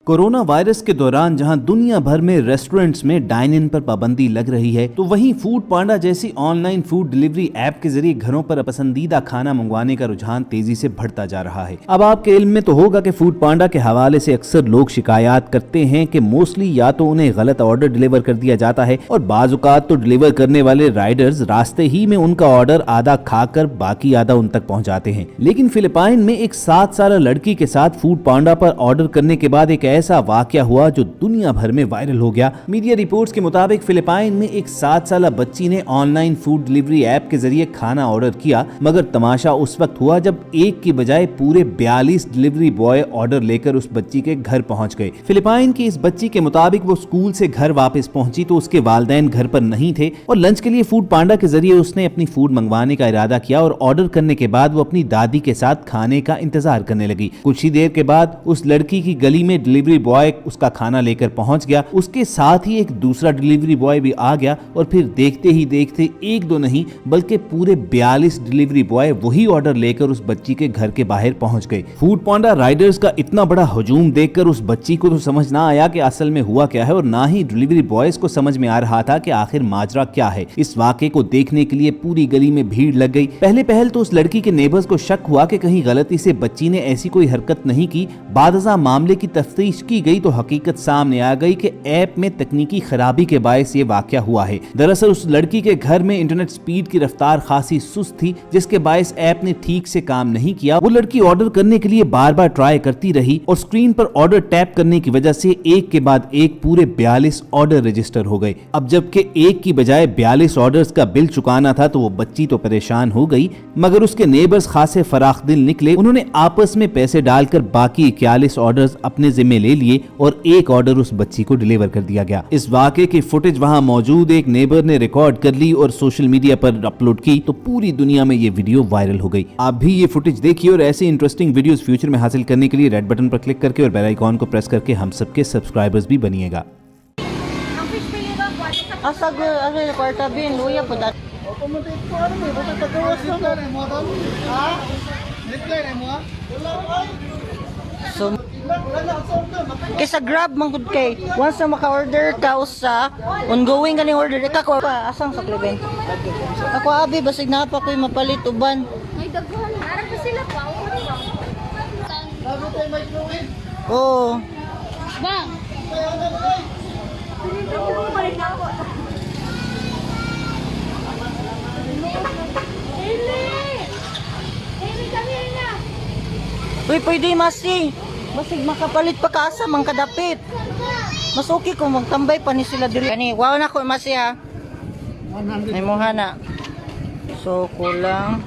Corona virus के दौरान जहां दुनिया भर में रेस्टोरेंट्स में डाइन इन पर पाबंदी लग रही है, तो वहीं फूड पांडा जैसी ऑनलाइन फूड डिलीवरी ऐप के जरिए घरों पर पसंदीदा खाना मंगवाने का रुझान तेजी से बढ़ता जा रहा है। अब आपके इल्म में तो होगा कि फूड पांडा के हवाले से अक्सर लोग शिकायत करते हैं कि मोस्टली या तो उन्हें गलत ऑर्डर डिलीवर कर दिया जाता है और बाज़ औक़ात तो डिलीवर करने वाले राइडर्स रास्ते ही में उनका ऑर्डर आधा खाकर बाकी आधा उन तक पहुंचाते हैं। लेकिन फिलिपाइन में एक 7 साल लड़की के साथ फूड पांडा पर ऑर्डर करने के बाद एक ऐसा वाकया हुआ जो दुनिया भर में वायरल हो गया। मीडिया रिपोर्ट्स के मुताबिक फिलिपाइन में एक 7 साल बच्ची ने ऑनलाइन फूड डिलीवरी ऐप के जरिए खाना ऑर्डर किया, मगर तमाशा उस वक्त हुआ जब एक की बजाय पूरे 42 डिलीवरी बॉय ऑर्डर लेकर उस बच्ची के घर पहुंच गए। फिलिपाइन की इस बच्ची के मुताबिक वो स्कूल से घर वापस पहुंची तो उसके वालिदैन घर पर नहीं थे और लंच के लिए फूड पांडा के जरिए उसने अपनी फूड मंगवाने का इरादा किया और ऑर्डर करने के बाद वो अपनी दादी के साथ खाने का इंतजार करने लगी। कुछ ही देर के बाद उस लड़की की गली में डिलीवरी बॉय उसका खाना लेकर पहुंच गया। उसके साथ ही एक दूसरा डिलीवरी बॉय भी आ गया और फिर देखते ही देखते एक दो नहीं बल्कि पूरे 42 डिलीवरी बॉय वही ऑर्डर लेकर उस बच्ची के घर के बाहर पहुंच गए। फूड पांडा राइडर्स का इतना बड़ा हजूम देखकर उस बच्ची को तो समझ ना आया कि असल में हुआ क्या है और ना ही डिलीवरी बॉयज को समझ में आ रहा था कि आखिर माजरा क्या है। इस वाकये को देखने के लिए पूरी गली में भीड़ लग गई। पहले तो उस लड़की के नेबर्स को शक हुआ कि कहीं गलती से बच्ची ने ऐसी कोई हरकत नहीं की। बादशाह मामले की तफ्तीश की गई तो हकीकत सामने आ गई कि ऐप में तकनीकी खराबी के बायस ये वाकया हुआ है। दरअसल उस लड़की के घर में इंटरनेट स्पीड की रफ्तार खासी सुस्त थी, जिसके बायस ऐप ने ठीक से काम नहीं किया। वो लड़की ऑर्डर करने के लिए बार बार ट्राई करती रही और स्क्रीन पर ऑर्डर टैप करने की वजह से एक के बाद एक पूरे 42 ऑर्डर रजिस्टर हो गए। अब जबकि एक की बजाय 42 ऑर्डर्स का बिल चुकाना था तो वो बच्ची तो परेशान हो गई, मगर उसके नेबर्स खासे फराख दिल निकले। उन्होंने आपस में पैसे डालकर बाकी 41 ऑर्डर्स अपने जिम्मे ले लिए और एक ऑर्डर उस बच्ची को डिलीवर कर दिया गया। इस वाकये की फुटेज वहां मौजूद एक नेबर ने रिकॉर्ड कर ली और सोशल मीडिया पर अपलोड की तो पूरी दुनिया में ये वीडियो वायरल हो गई। आप भी ये फुटेज देखिए और ऐसे इंटरेस्टिंग वीडियोस फ्यूचर में हासिल करने के लिए रेड बटन पर क्लिक करके और बेल आइकॉन को प्रेस करके हम सबके सब्सक्राइबर्स भी बनिएगा। Kay sa Grab mangkod kay once na maka-order ka sa ongoing ganing order ka ko asang sa Cleven. Ako abi basig na pa koy mapalit uban. May daghan ara pa sila pa. Oh. Bang. Uy, pwede masi. Basig makapalit pa ka asa mang kadapit. Mas okay kung magtambay pa ni sila diri. Kani, wow na ko masi ha. 100. May muha na. So, kulang